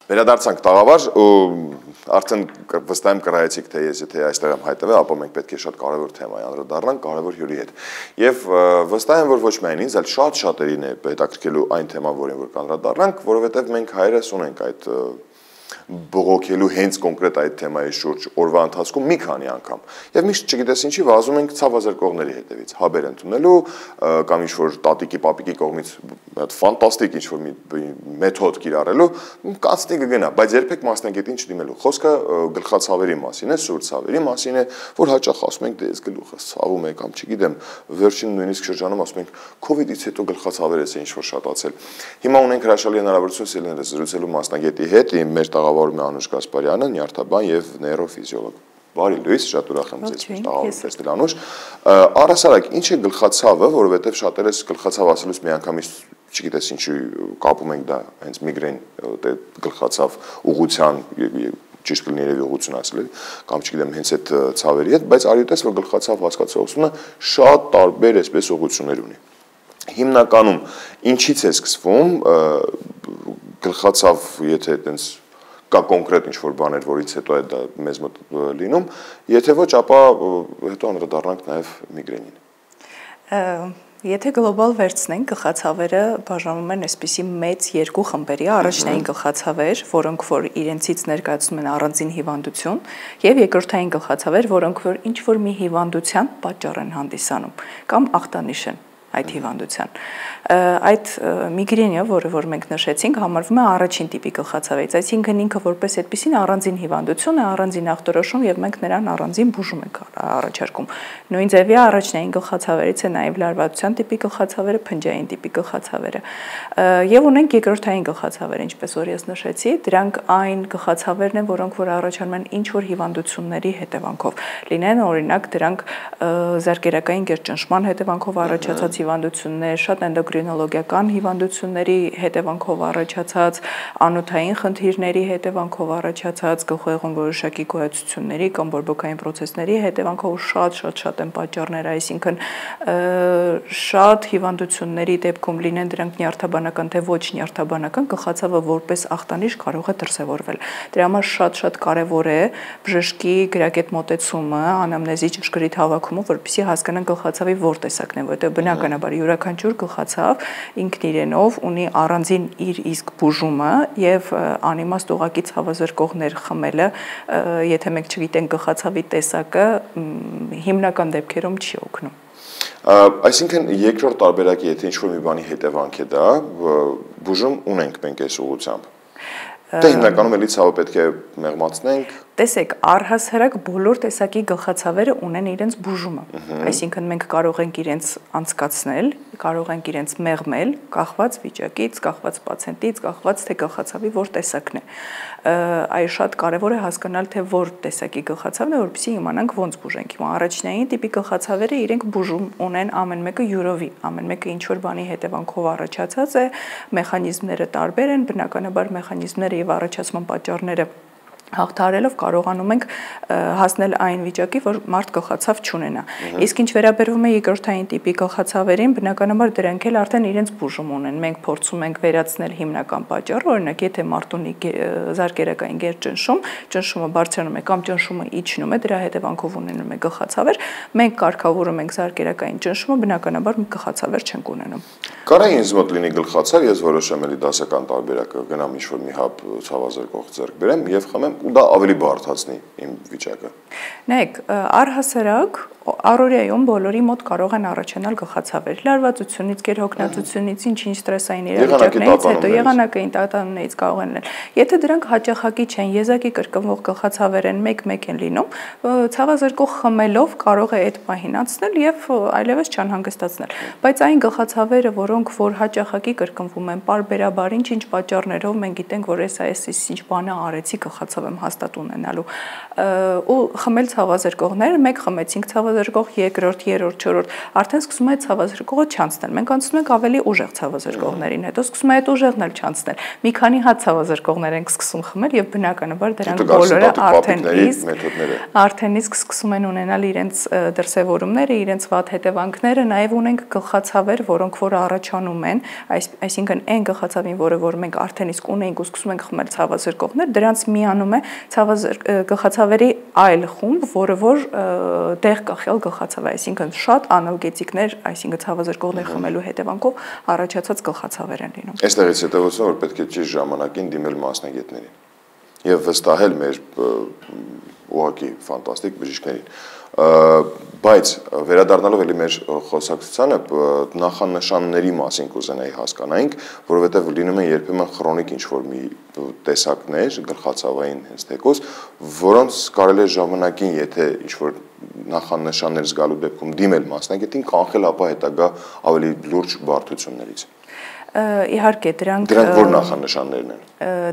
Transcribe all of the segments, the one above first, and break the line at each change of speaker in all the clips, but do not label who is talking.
Վերադարձանք տաղավար, արդեն վստահ եմ կռայեցիք, թե ես եթե այստեղ եմ հայտնվել, ապա մենք պետք է շատ կարևոր թեմայի անդրադառնանք, կարևոր հյուրի հետ։ Եվ վստահ եմ, որ ոչ միայն ինձ, այլ շատ շատերին է հետաքրքրելու այն թեման, որին որ կանդրադառնանք, որովհետև մենք հայերս ունենք այդ բողոքելու հենց կոնկրետ այդ թեմայի շուրջ օրվա ընթացքում մի քանի անգամ։ Եվ միշտ չգիտես ինչի վազում ենք ցավազրկողների հետևից, հաբեր ընդունելու կամ ինչ-որ տատիկի, պապիկի կողմից այդ ֆանտաստիկ ինչ-որ մի մեթոդ կիրառելու, կանցնի կգնա, բայց երբեք մասնագետին չդիմելու։ Խոսքը գլխացավերի մասին է, սուր ցավերի մասին է, որ հաճախ ասում ենք, դե ես գլուխս ցավում է կամ չգիտեմ, վերջին նույնիսկ շրջանում ասում ենք, COVID-ից հետո գլխացավերս է ինչ-որ շատացել։ Հիմա ունենք հրաշալի հնարավորություն սիրելիներս զրուցելու մասնագետի հետ, մեր տաղավարում է Անուշ Գասպարյանը, նյարդաբան եւ նեյրոֆիզիոլոգ։ Բարի լույս, շատ ուրախ եմ ձեզ տաղավարում տեսնել Անուշ։ Առհասարակ, ինչ է գլխացավը, որովհետեւ շատերս գլխացավ ասելուց միանգամից չգիտես ինչու կապում ենք դա հենց միգրեն գլխացավ ուղղության ճիշտ կլինի երևի ուղղություն ասել կամ չգիտեմ հենց այդ ցավերի հետ, բայց արյունտես որ գլխացավ հասկացողությունը շատ տարբեր այսպես ուղղություններ ունի։ Հիմնականում ինչից է սկսվում գլխացավ, եթե այտենց կա կոնկրետ ինչ-որ բաներ, որից հետո է դա մեզ մոտ լինում, եթե ոչ, ապա հետո անդրադառնանք նաև միգրենին։
Եթե գլոբալ վերցնենք, գլխացավերը բաժանվում են այսպիսի մեծ երկու խմբերի, առաջնային գլխացավեր, որոնք որ իրենցից ներկայացնում են առանձին հիվանդություն, եւ երկրորդային գլխացավեր, որոնք որ ինչ-որ մի հիվանդության պատճառ են հանդիսանում կամ ախտանիշ են այդ հիվանդության։ Այդ միգրենը, որը որ մենք նշեցինք, համարվում է առաջին տիպի գլխացավից, այսինքն ինքը որպես այդպեսին առանձին հիվանդություն է, առանձին ախտորոշում եւ մենք նրան առանձին բուժում ենք առաջարկում։ Նույն ձևի առաջնային գլխացավերից է նաեւ լարվածության տիպի գլխացավերը, փնջային տիպի գլխացավերը։ Եվ ունենք երկրորդային գլխացավեր, ինչպես որ ես նշեցի, դրանք այն գլխացավերն են, որոնք որ առաջանում են ինչ որ հիվանդությունների հետևանքով։ Լինեն օրինակ դրանք զարկերակային գերճնշման հետևանքով առաջացած հիվանդություններ, շատ էնդոկրինոլոգիական հիվանդությունների հետևանքով առաջացած, անոթային խնդիրների հետևանքով առաջացած, գլխուեղուն որոշակի գոյացությունների կամ բորբոքային պրոցեսների հետևանքով շատ են պատճառները, այսինքն շատ հիվանդությունների դեպքում լինեն դրանք նյարդաբանական թե ոչ նյարդաբանական, գլխացավը որպես ախտանիշ կարող է դրսևորվել։ Դրա համար շատ կարևոր է բժշկի գրագետ մոտեցումը, անամնեզի ճշգրիտ հավաքումը, որպեսզի հասկանան գլխացավի որ տեսակն է, որտեղ բնականաբար յուրաքանչյուր գլխացավ ինքն իրենով ունի առանձին իր իսկ բուժումը եւ անիմաստ ուղակի ցավազրկողներ խմելը, եթե մենք չգիտենք գլխացավի տեսակը, հիմնական դեպքերում չի օգնում։
Այսինքն երկրորդ տարբերակի եթե ինչ-որ մի բանի հետևանք է դա, բուժում ունենք մենք այս ուղղությամբ։ Դե հիմնականում էլի ցավը պետք է մեղմացնենք։
Տեսեք, առհասարակ բոլոր տեսակի գլխացավերը ունեն իրենց բուժումը, այսինքն մենք կարող ենք իրենց անցկացնել, կարող ենք իրենց մեղմել, կախված վիճակից, կախված պացիենտից, կախված թե գլխացավի որ տեսակն է։ Այ շատ կարևոր է հասկանալ թե որ տեսակի գլխացավն է, որպեսզի իմանանք ոնց բուժենք։ Հիմա առաջնային տիպի գլխացավերը իրենք բուժում ունեն ամեն մեկը յուրովի, ամեն մեկը ինչ որ բանի հետևանքով առաջացած է, մեխանիզմները տարբեր են, բնականաբար մեխանիզմները եւ առաջացման պատճառները հաղթահարելով կարողանում ենք հասնել այն վիճակի, որ մարդ գլխացավ չունենա։ Իսկ ինչ վերաբերվում է երկրորդային տիպի գլխացավերին, բնականաբար դրանք էլ արդեն իրենց բուժում ունեն։ Մենք փորձում ենք վերացնել հիմնական պատճառը, օրինակ, եթե մարդ ունի զարկերակային գերճնշում, ճնշումը բարձրանում է կամ ճնշումը իջնում է, դրա հետևանքով ունենում է գլխացավեր, մենք կարգավորում ենք զարկերակային ճնշումը, բնականաբար գլխացավեր չենք ունենում։
Կարա ինձ մոտ լինի գլխացավ, ես որոշեմ էլի դասական տարբերակը, գնամ ինչ-որ մի հապ ցավազրկող ձեռք բերեմ եւ խմեմ ու դա ավելի բարդացնի իմ վիճակը։
Նայեք, առհասարակ առօրյայում բոլորի մոտ կարող են առաջանալ գլխացավեր, լարվածությունից, գերհոգնածությունից, ինչ-ինչ ստրեսային իրավիճակներից հետո եղանակային տատանումներից կարող են լինել։ Եթե դրանք հաճախակի չեն, եզակի կրկնվող գլխացավեր են, մեկ-մեկ են լինում, ցավազրկող խմելով կարող է այդ պահին անցնել եւ այլևս չանհանգստացնել։ Բայց այն գլխացավերը, որոնք որ հաճախակի կրկնվում են, պարբերաբար ինչ-ինչ պատճառներով մենք գիտենք, որ ինչ բանը արեցի գլխացավ եմ հաստատ ունենալու ու խմել ցավազրկողներ, մեկ խմեցինք ցավազրկող ցավազրկող, երկրորդ, երրորդ, չորրորդ, արդեն սկսում է ցավազրկողը չանցնել։ Մենք անցնում ենք ավելի ուժեղ ցավազրկողներին, հետո սկսում է այդ ուժեղն էլ չանցնել։ Մի քանի հատ ցավազրկողներ ենք սկսում խմել եւ բնականաբար դրանք բոլորը արդեն իսկ սկսում են ունենալ իրենց դրսևորումները, իրենց վատ հետևանքները, նաեւ ունենք գլխացավեր, որոնք որ առաջանում են, այսինքն այն գլխացավին, որը մենք արդեն իսկ ունենք ու սկսում ենք խմել ցավազրկողներ, դրանց միանում է գլխացավերի այլ խումբ, որը որ դեղ կախյալ գլխացավ է, այսինքն շատ անալգետիկներ, այսինքն ցավազրկողներ խմելու հետևանքով առաջացած գլխացավեր են լինում։
Այստեղից հետևություն, որ պետք է ճիշտ ժամանակին դիմել մասնագետներին եւ վստահել մեր ուղղակի ֆանտաստիկ բժիշկներին։ Բայց վերադառնալով էլի մեր խոսակցությանը նախանշանների մասին կուզենայի հասկանայինք, որովհետև լինում են երբեմն քրոնիկ ինչ-որ մի տեսակներ, գլխացավային հենց թեկոս, որոնց կարելի է ժամանակին, եթե ինչ-որ նախանշաններ զգալու դեպքում դիմել մասնագետին, կանխել ապա հետագա ավելի լուրջ բարդություններից։
Իհարկե, դրանք
որ նախանշաններն են։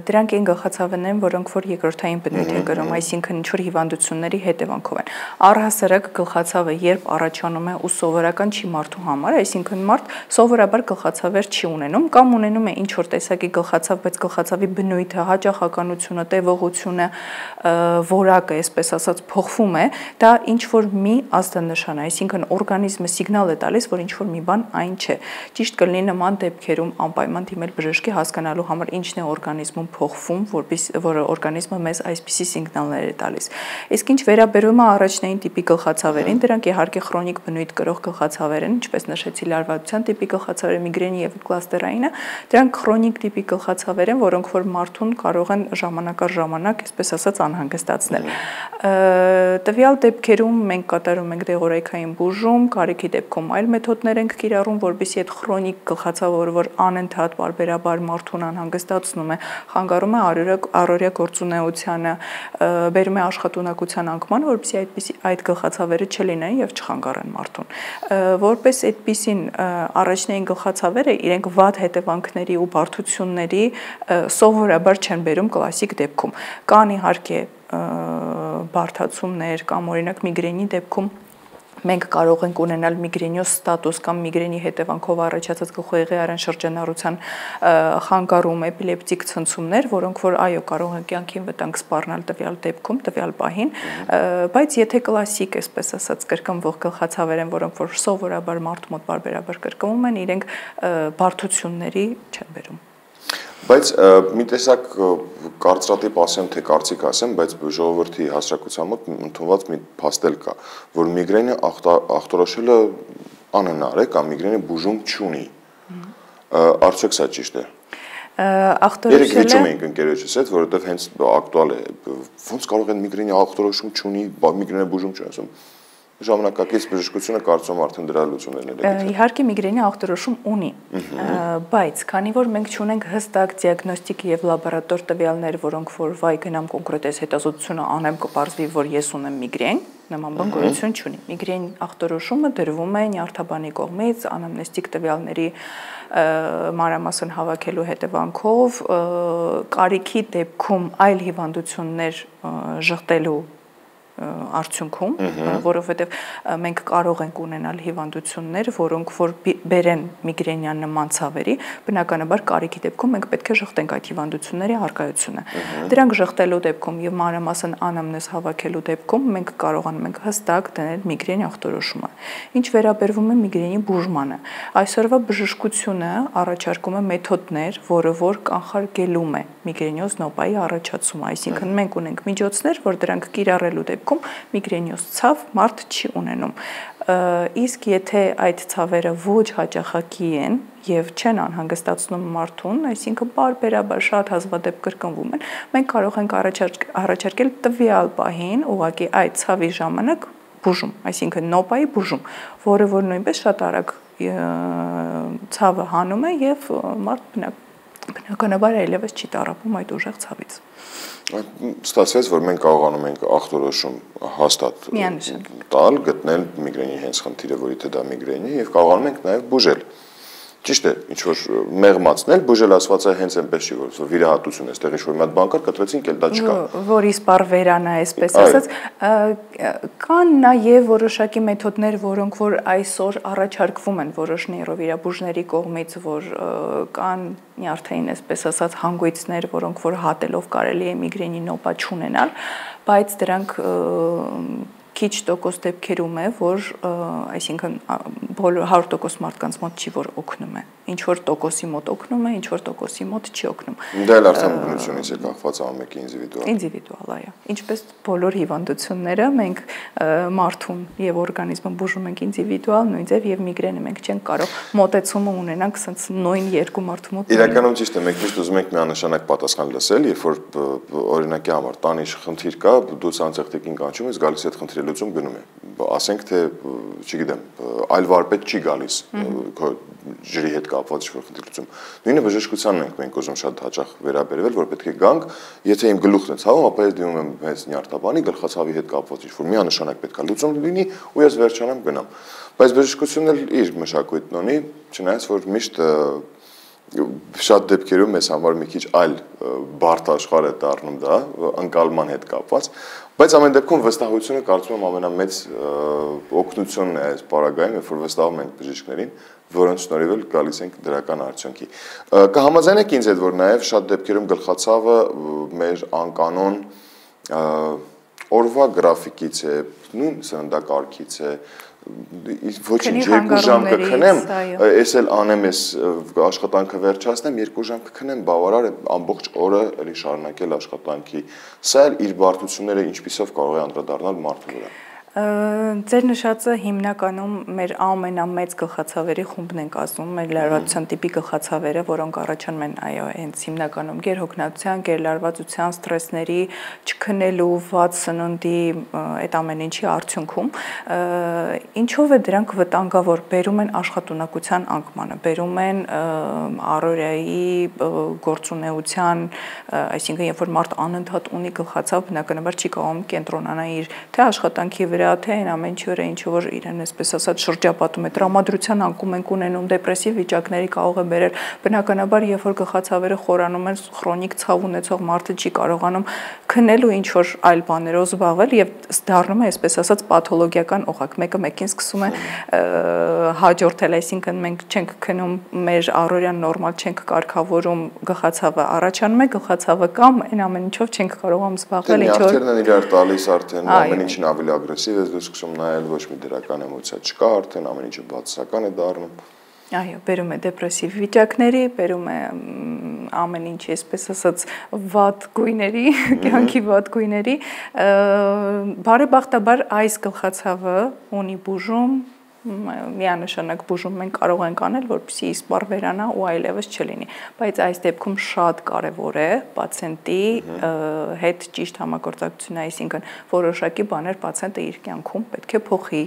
Դրանք այն գլխացավներն են, որոնք որ երկրորդային բնույթ են կրում, այսինքն ինչ-որ հիվանդությունների հետևանքով են։ Առհասարակ գլխացավը երբ առաջանում է ու սովորական չի մարդու համար, այսինքն մարդ սովորաբար գլխացավեր չի ունենում կամ ունենում է ինչ-որ տեսակի գլխացավ, բայց գլխացավի բնույթը, հաճախականությունը, տևողությունը, որակը, այսպես ասած, փոխվում է, դա ինչ-որ մի ազդանշան է, այսինքն օրգանիզմը սիգնալ է տալիս, որ ինչ-որ մի բան այն չէ։ Ճիշտ կլինի նման դեպքերում անպայման դիմել բժշկի հասկանալու համար ինչն է օրգանիզմում փոխվում, որը օրգանիզմը մեզ այսպիսի սիգնալներ է տալիս։ Իսկ ինչ վերաբերում է առաջնային տիպի գլխացավերին, դրանք իհարկե քրոնիկ բնույթ կրող գլխացավեր են, ինչպես նշեցի, լարվածության տիպի գլխացավերը, միգրենի եւ կլաստերայինը, դրանք քրոնիկ տիպի գլխացավեր են, որոնք որ մարդուն կարող են ժամանակ առ ժամանակ, այսպես ասած, անհանգստացնել։ Տվյալ դեպքերում մենք կատարում ենք դեղորայքային բուժում, կարիքի դեպքում այլ մեթոդներ ենք կիրառում, որպեսզի այդ քրոնիկ գլխացավը, որ անընդհատ բարբերաբար մարդուն անհանգստացնում է, խանգարում է առօրյա գործունեությանը, բերում է աշխատունակության անկման, որպեսզի այդ գլխացավերը չլինեն եւ չխանգարեն մարդուն։ Որպես այդպիսին առաջնային գլխացավերը իրենք վատ հետևանքների ու բարդությունների սովորաբար չեն բերում կլասիկ դեպքում։ Կան իհարկե բարդացումներ կամ օրինակ միգրենի դեպքում մենք կարող ենք ունենալ միգրենիոզ ստատուս կամ միգրենի հետևանքով առաջացած գլխուեղի արյան շրջանառության խանգարում, էպիլեպտիկ ցնցումներ, որոնք որ այո կարող են կյանքին վտանգ սպառնալ տվյալ դեպքում, տվյալ պահին, բայց եթե կլասիկ, այսպես ասած, կրկնվող գլխացավեր են, որոնք որ սովորաբար մարդու մոտ բարբերաբար կրկնվում են, իրենք բարդությունների չեն բերում։
Բայց մի տեսակ կարծրատիպ ասեմ, թե կարծիք ասեմ, բայց ժողովրդի հասարակության մոտ ընդունված մի փաստել կա, որ միգրենը ախտորոշելը անհնար է կամ միգրենը բուժում չունի։ Արդյոք սա ճիշտ է։ Երեք վիճում ենք ընկերոջս հետ, որովհետև հենց ակտուալ է։ Ոնց կարող են միգրենի ախտորոշում չունի, միգրենը բուժում չի ասում։ Ժամանակակից բժշկությունը կարծում արդեն դրա լուծումներն են։
Իհարկե միգրենի ախտորոշում ունի, բայց քանի որ մենք չունենք հստակ դիագնոստիկ եւ լաբորատոր տվյալներ, որոնք որ վայ գնամ կոնկրետ հետազոտությունը անեմ կպարզվի, որ ես ունեմ միգրեն, նման բան գոյություն չունի։ Միգրեն ախտորոշումը դրվում է նյարդաբանի կողմից անամնեստիկ տվյալների մանրամասն հավաքելու հետևանքով, կարիքի դեպքում այլ հիվանդություններ ժխտելու արդյունքում, որովհետև մենք կարող ենք ունենալ հիվանդություններ, որոնք որ բերեն միգրենյան նման ցավերի, բնականաբար կարիքի դեպքում մենք պետք է ժխտենք այդ հիվանդությունների առկայությունը։ Դրանք ժխտելու դեպքում եւ մանրամասն անամնեզ հավաքելու դեպքում մենք կարողանում ենք հստակ դնել միգրենի ախտորոշումը։ Ինչ վերաբերվում է միգրենի բուժմանը, այսօրվա բժշկությունը առաջարկում է մեթոդներ, որը որ կանխարգելում է միգրենիոզ նոպայի առաջացումը, այսինքն մենք ունենք միջոցներ, որ դրանք կիրառելու դեպքում միգրենիոզ ցավ մարդ չի ունենում։ Իսկ եթե այդ ցավերը ոչ հաճախակի են եւ չեն անհանգստացնում մարդուն, այսինքն բարբերաբար շատ հազվադեպ կրկնվում են, մենք կարող ենք առաջարկել տվյալ պահին ուղղակի այդ ցավի ժամանակ բուժում, այսինքն նոպայի բուժում, որը որ նույնպես շատ արագ ցավը հանում է եւ մարդ բնականաբար այլևս չի տառապում այդ ուժեղ ցավից։
Ստացվեց, որ մենք կարողանում ենք ախտորոշում հաստատ տալ, գտնել միգրենի հենց խնդիրը, որի թե դա միգրենի է, եւ կարողանում ենք նաեւ բուժել։ Ճիշտ է, ինչ որ մեղմացնել, բուժել ասված է հենց այնպես չի, որ վիրահատություն է, այստեղ ինչ որ մի հատ բան կար, կտրեցին, էլ դա չկա։
Որ իսպար վերանա, այսպես ասած, կան նաև որոշակի մեթոդներ, որոնք որ այսօր առաջարկվում են որոշ նեյրովիրաբույժների կողմից, որ կան նյարդային, այսպես ասած, հանգույցներ, որոնք որ հատելով կարելի է միգրենի նոպա չունենալ, բայց դրանք քիչ տոկոս դեպքերում է, որ այսինքն 100% մարդկանց մոտ չի որ օգնում է։ Ինչ որ տոկոսի մոտ օգնում է, ինչ որ տոկոսի մոտ չի օգնում։
Դա էլ արդեն բնությունից է կախված ամենի ինդիվիդուալ։
Ինդիվիդուալ, այո։ Ինչպես բոլոր հիվանդությունները մենք մարդուն եւ օրգանիզմը բուժում ենք ինդիվիդուալ, նույն ձև եւ միգրենը մենք չենք կարող մոտեցումը ունենանք ասենց նույն երկու մարդու մոտ։
Իրականում ճիշտ է, մենք միշտ ուզում ենք միանշանակ պատասխան լսել, երբ որ օրինակի համար տանիչ խնդիր կա, դու սանցեղտիկին կանչում ես, գալիս է այդ խնդրի լուծում գնում է։ Ասենք թե, չգիտեմ, այլ վարպետ չի գալիս ջրի հետ կապված ինչ-որ խնդիր լուծում։ Նույնը բժշկությանն ենք մենք ուզում շատ հաճախ վերաբերվել, որ պետք է գանք, եթե իմ գլուխն է ցավում, ապա ես դիմում եմ հենց նյարդաբանի, գլխացավի հետ կապված ինչ-որ միանշանակ պետք է լուծում լինի ու ես վերջանամ գնամ։ Բայց բժշկությունն էլ իր մշակույթն ունի, չնայած որ միշտ շատ դեպքերում մեզ համար մի քիչ այլ բարդ աշխարհ է դառնում դա, ընկալման հետ կապված, բայց ամեն դեպքում վստահությունը կարծում եմ ամենամեծ օգնությունն է այս պարագայում, երբ որ վստահում ենք բժիշկներին, որոնց շնորհիվ էլ գալիս ենք դրական արդյունքի։ Կհամաձայնեք ինձ հետ, որ նաև շատ դեպքերում գլխացավը մեր անկանոն օրվա գրաֆիկից է, նույն սննդակարգից է, ոչինչ, 2 ժամ կքնեմ, ես էլ անեմ ես աշխատանքը վերջացնեմ, 2 ժամ կքնեմ, բավարար է ամբողջ օրը էլի շարունակել աշխատանքի։ Սա էլ իր բարդությունները ինչպիսով կարող է անդրադառնալ մարդու վրա։
Ձեր նշածը հիմնականում մեր ամենամեծ գլխացավերի խումբն ենք ասում, մեր լարվածության տիպի գլխացավերը, որոնք առաջանում են այո, հենց հիմնականում գերհոգնածության, գերլարվածության, ստրեսների, չքնելու, վատ սննդի, այդ ամեն ինչի արդյունքում, ինչով է դրանք վտանգավոր, բերում են աշխատունակության անկմանը, բերում են առօրյայի գործունեության, այսինքն երբ որ մարդ անընդհատ ունի գլխացավ, բնականաբար չի կարող կենտրոնանալ իր թե աշխատանքի վրա, թե այն ամեն ինչի վրա, ինչը որ իրեն այսպես ասած շրջապատում է, տրամադրության անկում ենք ունենում, դեպրեսիվ վիճակների կարող է բերել, բնականաբար երբ որ գլխացավերը խորանում են, քրոնիկ ցավ ունեցող մարդը չի կարողանում քնել ու ինչ որ այլ բաներով զբաղվել եւ դառնում է այսպես ասած պաթոլոգիական օղակ, մեկը մեկին սկսում է հաջորդել, այսինքն մենք չենք քնում, մեր առօրյան նորմալ չենք կարգավորում, գլխացավը առաջանում է, գլխացավը կամ այն ամեն ինչով չենք կարողանում զբաղվել, ինչ որ
նյարդերն են իրար տալիս արդեն, ամեն ինչն ավելի ագրեսիվ է դու սկսում նայել, ոչ մի դրական էմոցիա չկա, արդեն ամեն ինչը բացասական է դառնում։
Այո, բերում է դեպրեսիվ վիճակների, բերում է ամեն ինչ, այսպես ասած, վատ գույների, կյանքի վատ գույների, բարեբախտաբար այս գլխացավը ունի բուժում, միանշանակ բուժում մենք կարող ենք անել, որպեսզի իսպառ վերանա ու այլևս չլինի, բայց այս դեպքում շատ կարևոր է պացիենտի հետ ճիշտ համագործակցությունը, այսինքն որոշակի բաներ պացիենտը իր կյանքում պետք է փոխի,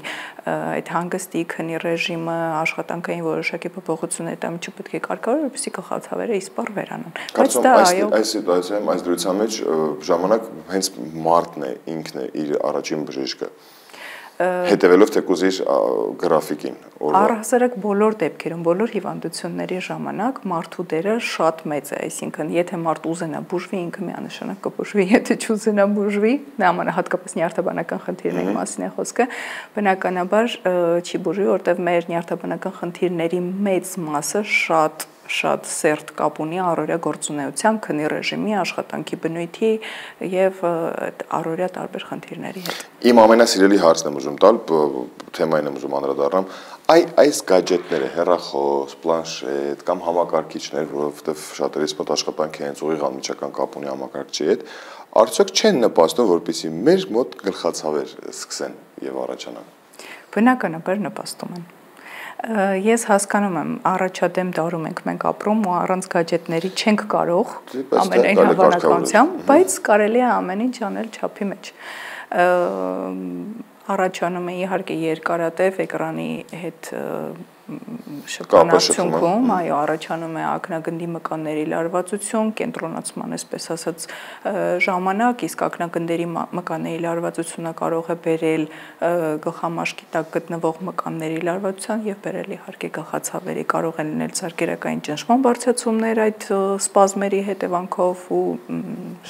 այդ հանգստի, քնի ռեժիմը, աշխատանքային որոշակի փոփոխությունները դա չպետք է կարգավորել, որպեսզի գլխացավերը իսպառ վերանան։
Բայց դա այո, այս սիտուացիայում այս դրության մեջ ժամանակ հենց մարդն է, ինքն է իր առաջին բժիշկը։ Հետևելով թեկուզ իր գրաֆիկին։
Առհասարակ բոլոր դեպքերում, բոլոր հիվանդությունների ժամանակ մարդու դերը շատ մեծ է, այսինքն եթե մարդ ուզենա բուժվի, ինքը միանշանակ կբուժվի, եթե չուզենա բուժվի, դա հատկապես նյարդաբանական խնդիրների մասին է խոսքը, բնականաբար չի բուժվի, որտեղ մեր նյարդաբանական խնդիրների մեծ մասը շատ սերտ կապ ունի առօրյա գործունեության, քնի ռեժիմի, աշխատանքի բնույթի եւ առօրյա տարբեր խնդիրների հետ։
Իմ ամենասիրելի հարցն եմ ուզում տալ, թեմային եմ ուզում անդրադառնամ, այս գadgetները, հեռախոս, պլանշետ կամ համակարգիչներ, որովհետեւ շատերիս մոտ աշխատանքի հենց ուղիղ անմիջական կապ ունի համակարգչի հետ, արդյոք չեն նպաստում, որպեսզի մեր մոտ գլխացավեր սկսեն եւ առաջանան։
Բնականաբար նպաստում են։ Ես հասկանում եմ, առաջադեմ դարում ենք մենք ապրում ու առանց գadgetների չենք կարող ամենայն հավանականությամբ, բայց կարելի է ամեն ինչ անել չափի մեջ։ Առաջանում է իհարկե երկարատև էկրանի հետ շփոթում, այո, առաջանում է ակնագնդի մկանների լարվածություն, կենտրոնացման, այսպես ասած, ժամանակ, իսկ ակնագնդերի մկանների լարվածությունը կարող է բերել գլխամաշկի տակ գտնվող մկանների լարվածության եւ բերել իհարկե գլխացավերի, կարող են լինել ծրագրերակային ճնշման բարձրացումներ այդ սպազմերի հետևանքով ու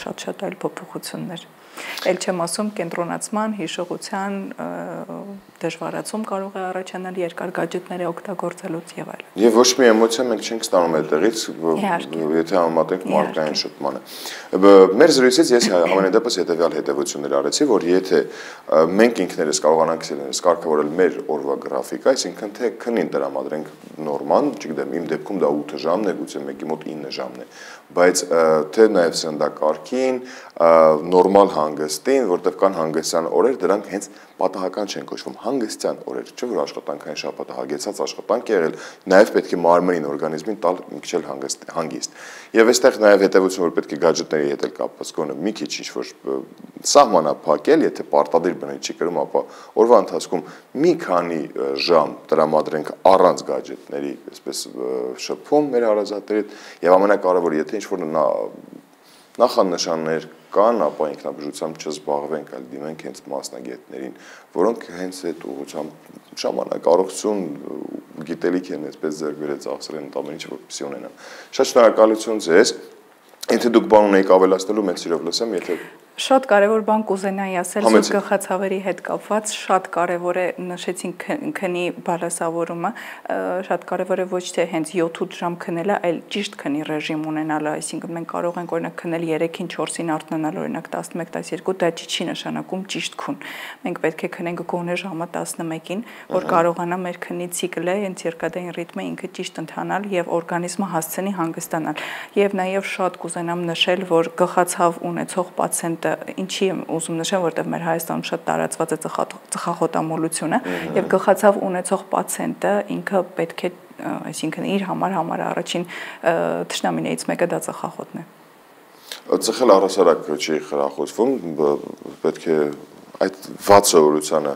շատ այլ փոփոխություններ։ Էլ չեմ ասում կենտրոնացման, հիշողության դժվարացում կարող է առաջանալ երկար գadgetները օգտագործելուց եւ այլն։
Եվ ոչ մի էմոցիա մենք չենք ստանում այդտեղից, եթե համեմատենք մարդկային շփմանը։ Մեր զրույցից ես համենայնդեպս հետեւյալ հետևություններ արեցի, որ եթե մենք ինքներս կարողանանք կարգավորել մեր օրվա գրաֆիկը, այսինքն թե քնին տրամադրենք նորման, չգիտեմ, իմ դեպքում դա 8 ժամն է, գուցե մեկի մոտ 9 ժամն է, բայց թե նաև սննդակարգին, նորմալ հանգստին, որտեղ կան հանգստյան օրեր, դրանք հենց պատահական չեն կոչվում, հանգստյան օրեր, չէ՞ որ աշխատանքային շաբաթը հագեցած աշխատանք եղել, նաև պետք է մարմնին, օրգանիզմին տալ մի քիչ հանգիստ։ Եվ այստեղ նաև հետևություն, որ պետք է գadgetների հետ կապված գոնե մի քիչ ինչ-որ սահմանափակել, եթե պարտադիր բնի չի կրում, ապա օրվա ընթացքում մի քանի ժամ տրամադրենք առանց գadgetների, այսպես շփում մեր հարազատների հետ, եւ ամենակարևորը, եթե ինչ-որ նախանշաններ կան, ապա ինքնաբուժությամբ չզբաղվենք, այլ դիմենք հենց մասնագետներին, որոնք հենց այդ ուղղությամբ ժամանակ, առողջություն, գիտելիք են այսպես ձեռք բերել, ծախսել են ամեն ինչ, որպեսզի ունենան։ Շատ շնորհակալություն ձեզ։ Եթե դուք բան ունեիք ավելացնելու, մեծ սիրով լսեմ, եթե
Շատ կարևոր բան կուզենայի ասել զուտ գլխացավերի հետ կապված, շատ կարևոր է նշեցինք քնի բալանսավորումը, շատ կարևոր է ոչ թե հենց 7-8 ժամ քնելը, այլ ճիշտ քնի ռեժիմ ունենալը, այսինքն մենք կարող ենք օրինակ քնել 3-ին 4-ին արթնանալ օրինակ 11-12, դա չի նշանակում ճիշտ քուն։ Մենք պետք է քնենք գոնե ժամը 11-ին, որ կարողանա մեր քնի ցիկլը, հենց ցիրկադային ռիթմը ինքը ճիշտ ընթանալ եւ օրգանիզմը հասցնի հանգստանալ։ Եվ նաեւ շատ կուզենամ նշել, որ գլխացավ ունեցող պացիենտ ինչի եմ ուզում նշեմ, որտեղ մեր Հայաստանում շատ տարածված է ծխախոտամոլությունը եւ գլխացավ ունեցող պացիենտը ինքը պետք է, այսինքն իր համար առաջին թշնամիներից մեկը դա ծխախոտն է։
Ծխել առհասարակ չի խրախուսվում, պետք է այդ վատ սովորությանը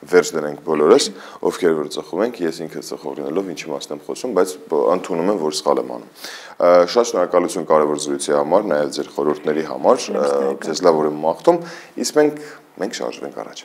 վերջ դնենք բոլորս, ովքեր որ ծխում ենք, ես ինքս ծխող լինելով ինչի մասն եմ խոսում, բայց ընդունում եմ, որ սխալ եմ անում։ Շատ շնորհակալություն կարևոր զրույցի համար, նաև ձեր խորհուրդների համար, ձեզ լավ օրը մաղթում, իսկ մենք շարժվենք առաջ։